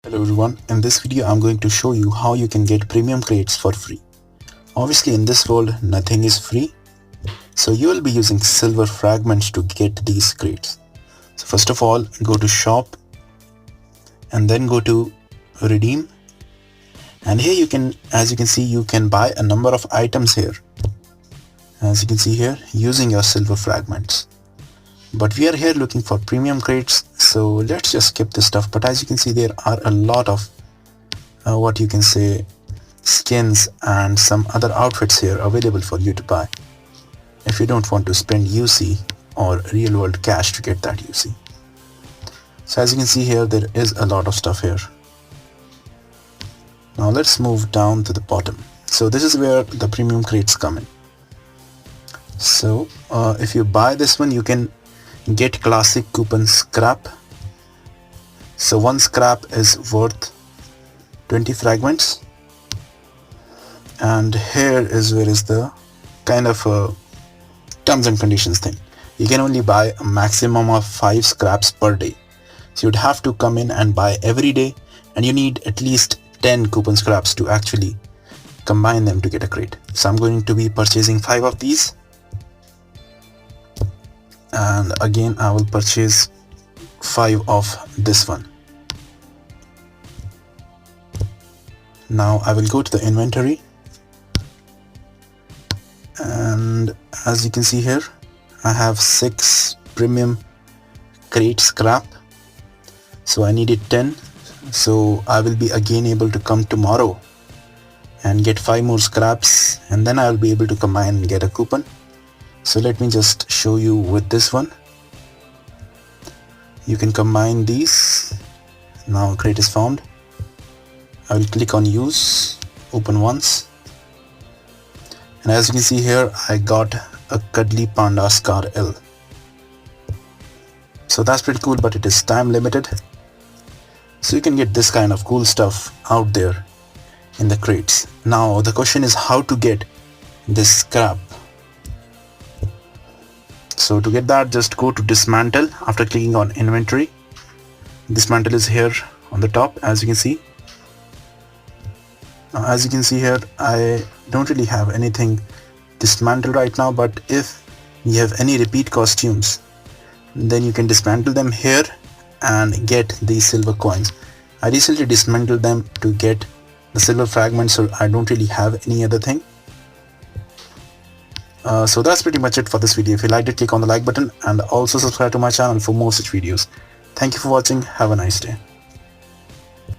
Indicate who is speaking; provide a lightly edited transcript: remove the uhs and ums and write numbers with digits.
Speaker 1: Hello everyone, in this video I'm going to show you how you can get premium crates for free. Obviously in this world nothing is free, so you will be using silver fragments to get these crates. So first of all go to shop and then go to redeem, and here you can, as you can see, you can buy a number of items here, as you can see here, using your silver fragments. But we are here looking for premium crates, so let's just skip this stuff. But as you can see, there are a lot of what you can say skins and some other outfits here available for you to buy if you don't want to spend UC or real world cash to get that UC. So as you can see here, there is a lot of stuff here. Now let's move down to the bottom. So this is where the premium crates come in. So if you buy this one, you can get classic coupon scrap. So one scrap is worth 20 fragments, and here is where is the kind of terms and conditions thing. You can only buy a maximum of 5 scraps per day, so you'd have to come in and buy every day, and you need at least 10 coupon scraps to actually combine them to get a crate. So I'm going to be purchasing 5 of these, and again I will purchase 5 of this one. Now I will go to the inventory, and as you can see here, I have 6 premium crate scrap, so I needed 10. So I will be again able to come tomorrow and get 5 more scraps, and then I will be able to combine and get a coupon. So let me just show you with this one. You can combine these. Now a crate is found. I will click on use, open once, and as you can see here, I got a cuddly panda scar L. So that's pretty cool, but it is time limited. So you can get this kind of cool stuff out there in the crates. Now the question is how to get this scrap. So to get that, just go to dismantle after clicking on inventory. Dismantle is here on the top, as you can see. Now as you can see here, I don't really have anything dismantled right now, but if you have any repeat costumes, then you can dismantle them here and get these silver coins. I recently dismantled them to get the silver fragments, so I don't really have any other thing. So that's pretty much it for this video. If you liked it, click on the like button and also subscribe to my channel for more such videos. Thank you for watching. Have a nice day.